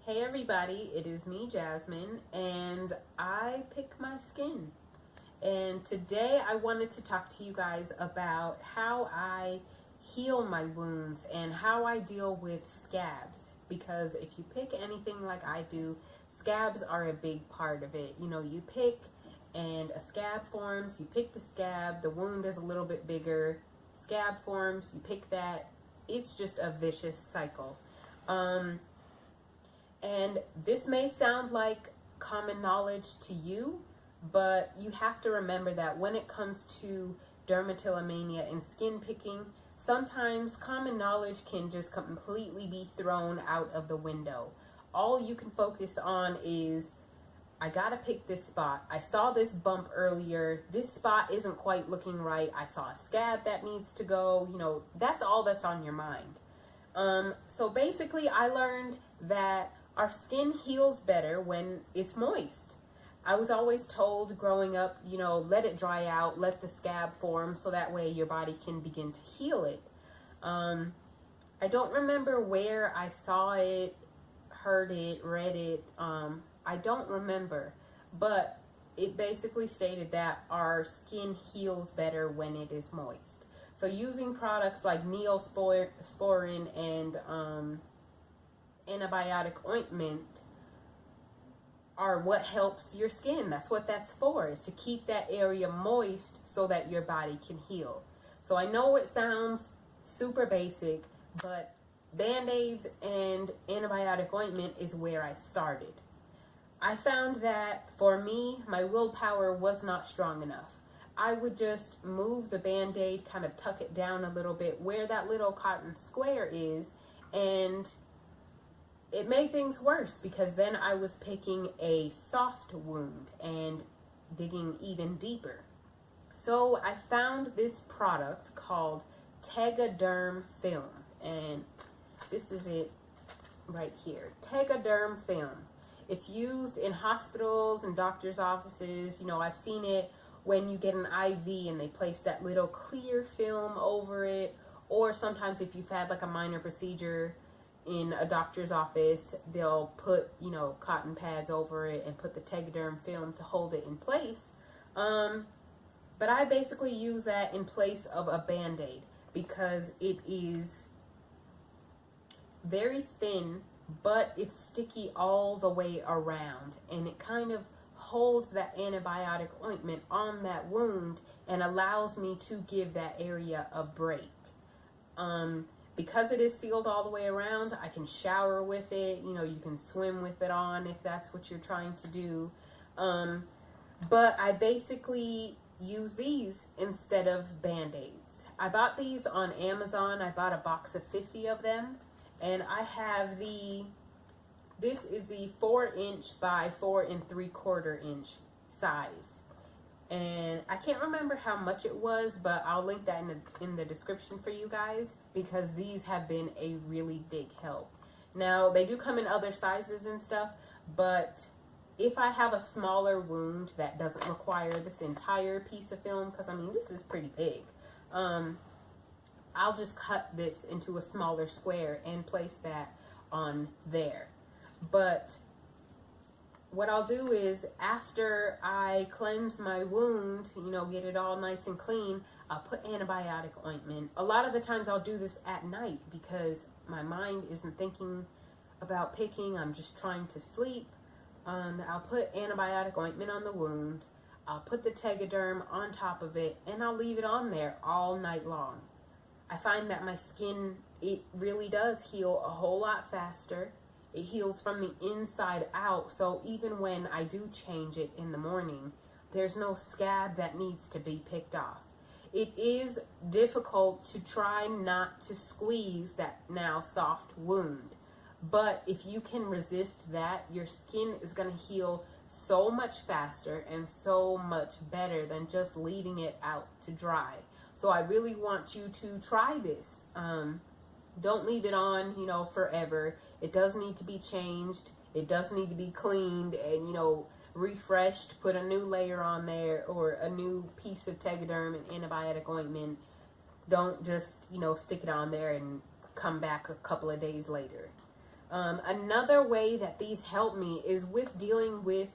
Hey everybody, it is me, Jasmine, and I pick my skin. And today I wanted to talk to you guys about how I heal my wounds and how I deal with scabs. Because if you pick anything like I do, scabs are a big part of it. You know, you pick and a scab forms, you pick the scab, the wound is a little bit bigger, scab forms, you pick that. It's just a vicious cycle. And this may sound like common knowledge to you, but you have to remember that when it comes to dermatillomania and skin picking, sometimes common knowledge can just completely be thrown out of the window. All you can focus on is, I gotta pick this spot. I saw this bump earlier. This spot isn't quite looking right. I saw a scab that needs to go. You know, that's all that's on your mind. So basically, I learned that our skin heals better when it's moist. I was always told growing up, you know, let it dry out, let the scab form so that way your body can begin to heal it. I don't remember where I saw it, heard it, read it. I don't remember, but it basically stated that our skin heals better when it is moist. So using products like Neosporin and antibiotic ointment are what helps your skin. That's what that's for, is to keep that area moist so that your body can heal. So I know it sounds super basic, but Band-Aids and antibiotic ointment is where I started. I found that for me, my willpower was not strong enough. I would just move the Band-Aid, kind of tuck it down a little bit where that little cotton square is, and it made things worse because then I was picking a soft wound and digging even deeper. So I found this product called Tegaderm Film, and this is it right here, Tegaderm Film. It's used in hospitals and doctors' offices. You know, I've seen it when you get an IV and they place that little clear film over it, or sometimes if you've had like a minor procedure in a doctor's office, they'll put, you know, cotton pads over it and put the Tegaderm film to hold it in place. But I basically use that in place of a Band-Aid because it is very thin, but it's sticky all the way around, and it kind of holds that antibiotic ointment on that wound and allows me to give that area a break. Because it is sealed all the way around, I can shower with it. You know, you can swim with it on if that's what you're trying to do. But I basically use these instead of Band-Aids. I bought these on Amazon. I bought a box of 50 of them. And I have this is the 4" by 4 3/4" size. And I can't remember how much it was, but I'll link that in the description for you guys because these have been a really big help. Now, they do come in other sizes and stuff, but if I have a smaller wound that doesn't require this entire piece of film, because I mean, this is pretty big, I'll just cut this into a smaller square and place that on there. But what I'll do is after I cleanse my wound, you know, get it all nice and clean, I'll put antibiotic ointment. A lot of the times I'll do this at night because my mind isn't thinking about picking. I'm just trying to sleep. I'll put antibiotic ointment on the wound. I'll put the Tegaderm on top of it, and I'll leave it on there all night long. I find that my skin, it really does heal a whole lot faster. It heals from the inside out, so even when I do change it in the morning, there's no scab that needs to be picked off. It is difficult to try not to squeeze that now soft wound, but if you can resist that, your skin is going to heal so much faster and so much better than just leaving it out to dry. So I really want you to try this. Don't leave it on, you know, forever. It does need to be changed. It does need to be cleaned and, you know, refreshed. Put a new layer on there or a new piece of Tegaderm and antibiotic ointment. Don't just, you know, stick it on there and come back a couple of days later. Another way that these help me is with dealing with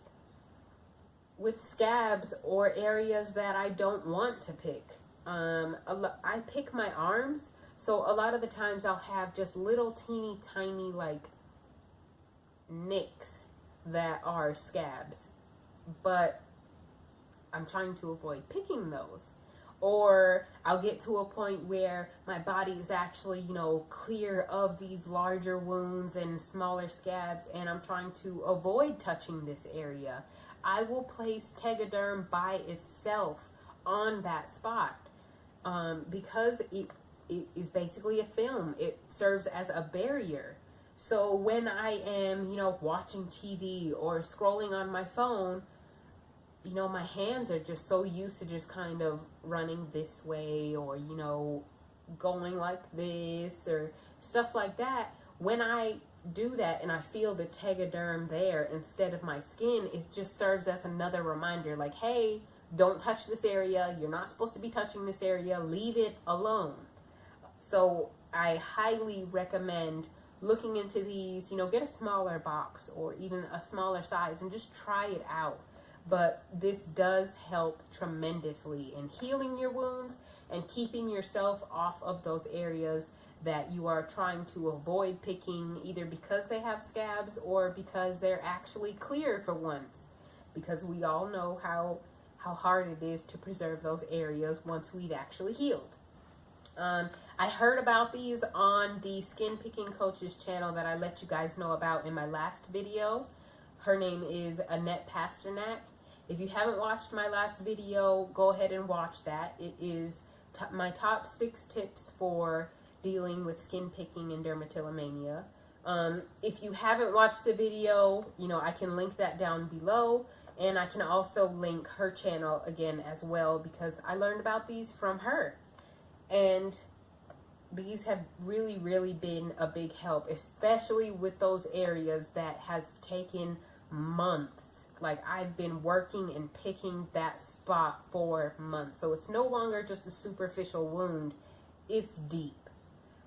scabs or areas that I don't want to pick. I pick my arms, so a lot of the times I'll have just little teeny tiny like nicks that are scabs, but I'm trying to avoid picking those. Or I'll get to a point where my body is actually, you know, clear of these larger wounds and smaller scabs, and I'm trying to avoid touching this area. I will place Tegaderm by itself on that spot because it is basically a film. It serves as a barrier. So when I am, you know, watching TV or scrolling on my phone, you know, my hands are just so used to just kind of running this way or, you know, going like this or stuff like that. When I do that and I feel the Tegaderm there instead of my skin, it just serves as another reminder like, hey, don't touch this area. You're not supposed to be touching this area. Leave it alone. So I highly recommend looking into these, you know, get a smaller box or even a smaller size and just try it out. But this does help tremendously in healing your wounds and keeping yourself off of those areas that you are trying to avoid picking, either because they have scabs or because they're actually clear for once. Because we all know how hard it is to preserve those areas once we've actually healed. I heard about these on the Skin Picking Coach's channel that I let you guys know about in my last video. Her name is Annette Pasternak. If you haven't watched my last video, go ahead and watch that. It is my top 6 tips for dealing with skin picking and dermatillomania. If you haven't watched the video, you know, I can link that down below, and I can also link her channel again as well because I learned about these from her. And these have really, really been a big help, especially with those areas that has taken months. Like, I've been working and picking that spot for months. So it's no longer just a superficial wound, it's deep.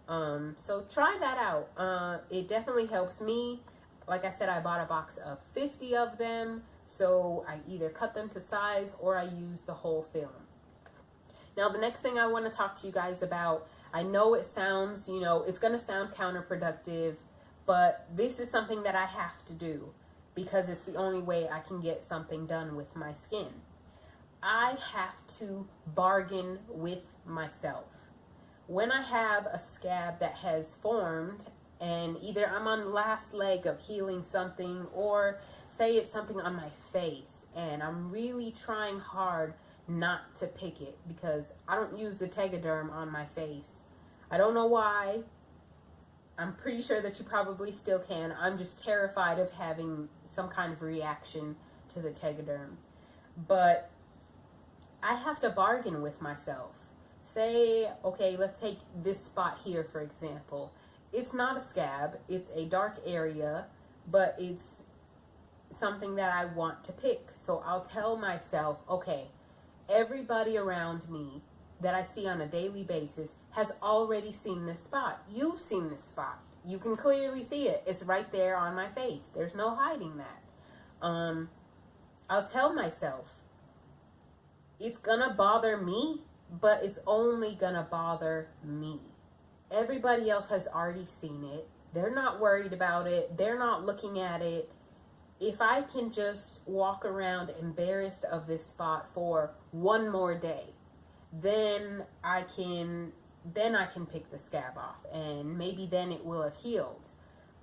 So try that out. It definitely helps me. Like I said, I bought a box of 50 of them. So I either cut them to size or I use the whole film. Now, the next thing I want to talk to you guys about, I know it sounds, you know, it's going to sound counterproductive, but this is something that I have to do because it's the only way I can get something done with my skin. I have to bargain with myself. When I have a scab that has formed and either I'm on the last leg of healing something, or say it's something on my face and I'm really trying hard not to pick it because I don't use the Tegaderm on my face. I don't know why. I'm pretty sure that you probably still can. I'm just terrified of having some kind of reaction to the Tegaderm. But I have to bargain with myself. Say, okay, let's take this spot here, for example. It's not a scab. It's a dark area, but it's something that I want to pick. So I'll tell myself, okay, everybody around me that I see on a daily basis has already seen this spot. You've seen this spot. You can clearly see it. It's right there on my face. There's no hiding that. I'll tell myself, it's gonna bother me, but it's only gonna bother me. Everybody else has already seen it. They're not worried about it. They're not looking at it. If I can just walk around embarrassed of this spot for one more day, then I can pick the scab off, and maybe then it will have healed.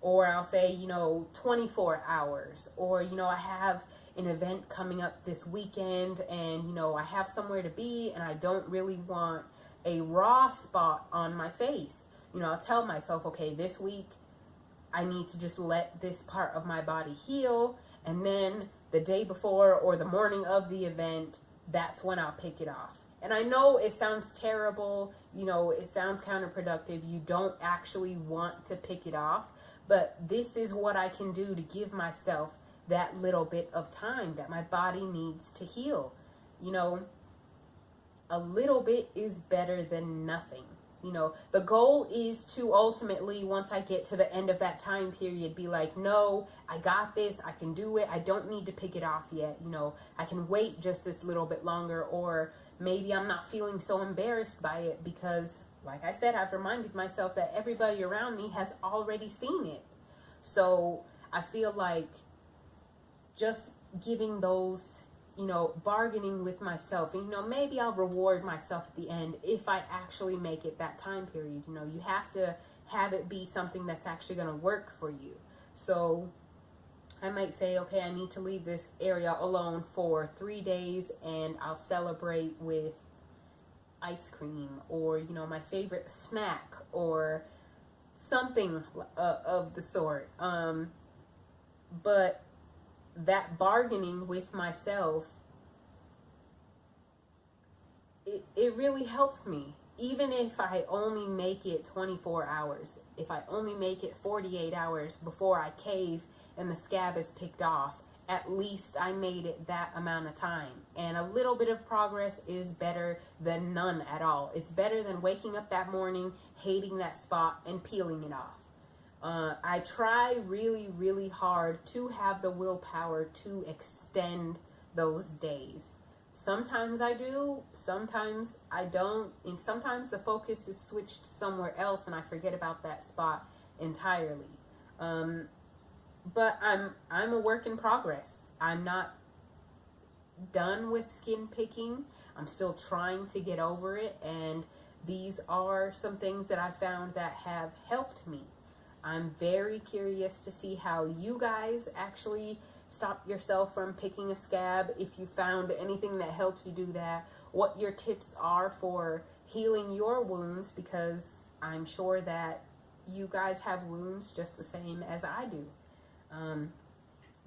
Or I'll say, you know, 24 hours, or, you know, I have an event coming up this weekend and, you know, I have somewhere to be and I don't really want a raw spot on my face. You know, I'll tell myself, okay, this week I need to just let this part of my body heal, and then the day before or the morning of the event, that's when I'll pick it off. And I know it sounds terrible, you know, it sounds counterproductive. You don't actually want to pick it off, but this is what I can do to give myself that little bit of time that my body needs to heal. You know, a little bit is better than nothing. You know, the goal is to ultimately, once I get to the end of that time period, be like, no, I got this, I can do it, I don't need to pick it off yet. You know, I can wait just this little bit longer, or maybe I'm not feeling so embarrassed by it because, like I said, I've reminded myself that everybody around me has already seen it. So I feel like just giving those, you know, bargaining with myself, and, you know, maybe I'll reward myself at the end if I actually make it that time period. You know, you have to have it be something that's actually going to work for you. So I might say, okay, I need to leave this area alone for 3 days, and I'll celebrate with ice cream, or, you know, my favorite snack, or something of the sort. But that bargaining with myself, it really helps me. Even if I only make it 24 hours, if I only make it 48 hours before I cave and the scab is picked off, at least I made it that amount of time. And a little bit of progress is better than none at all. It's better than waking up that morning, hating that spot, and peeling it off. I try really, really hard to have the willpower to extend those days. Sometimes I do, sometimes I don't, and sometimes the focus is switched somewhere else and I forget about that spot entirely. But I'm a work in progress. I'm not done with skin picking. I'm still trying to get over it, and these are some things that I found that have helped me. I'm very curious to see how you guys actually stop yourself from picking a scab. If you found anything that helps you do that, what your tips are for healing your wounds, because I'm sure that you guys have wounds just the same as I do.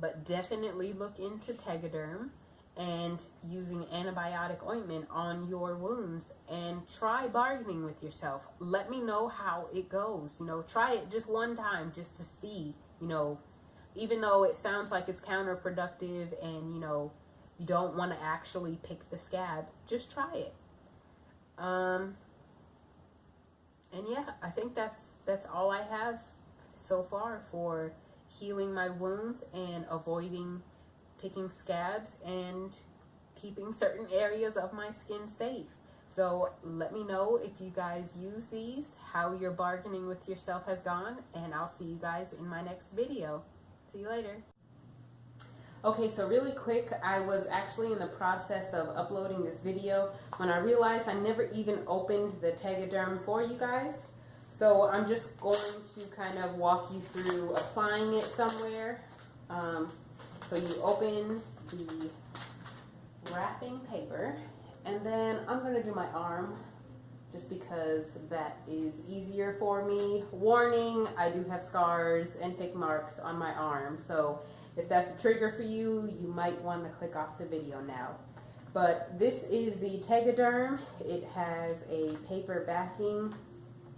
But definitely look into Tegaderm and using antibiotic ointment on your wounds, and try bargaining with yourself. Let me know how it goes. You know, try it just one time just to see, you know, even though it sounds like it's counterproductive and, you know, you don't want to actually pick the scab, just try it. And yeah, I think that's all I have so far for healing my wounds and avoiding picking scabs and keeping certain areas of my skin safe. So let me know if you guys use these, how your bargaining with yourself has gone, and I'll see you guys in my next video. See you later. Okay, so really quick, I was actually in the process of uploading this video when I realized I never even opened the Tegaderm for you guys. So I'm just going to kind of walk you through applying it somewhere. So you open the wrapping paper, and then I'm going to do my arm just because that is easier for me. Warning, I do have scars and pick marks on my arm, so if that's a trigger for you, you might want to click off the video now. But this is the Tegaderm. It has a paper backing,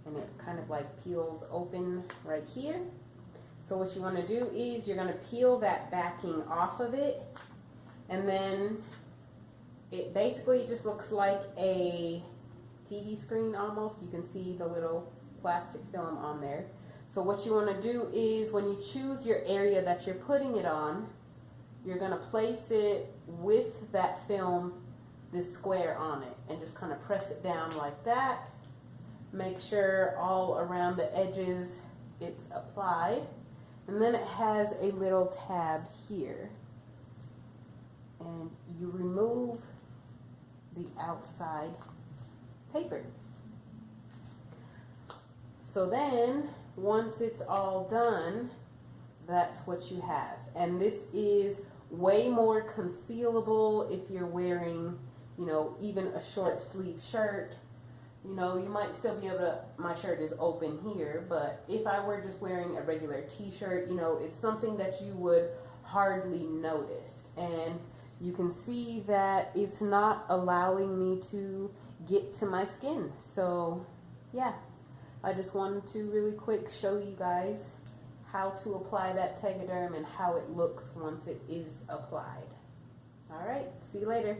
and it kind of like peels open right here. So what you want to do is you're going to peel that backing off of it, and then it basically just looks like a TV screen almost. You can see the little plastic film on there. So what you want to do is when you choose your area that you're putting it on, you're going to place it with that film, this square on it, and just kind of press it down like that. Make sure all around the edges it's applied. And then it has a little tab here. And you remove the outside paper. So then, once it's all done, that's what you have. And this is way more concealable if you're wearing, you know, even a short sleeve shirt. You know, you might still be able to, my shirt is open here, but if I were just wearing a regular t-shirt, you know, it's something that you would hardly notice. And you can see that it's not allowing me to get to my skin. So yeah, I just wanted to really quick show you guys how to apply that Tegaderm and how it looks once it is applied. All right, see you later.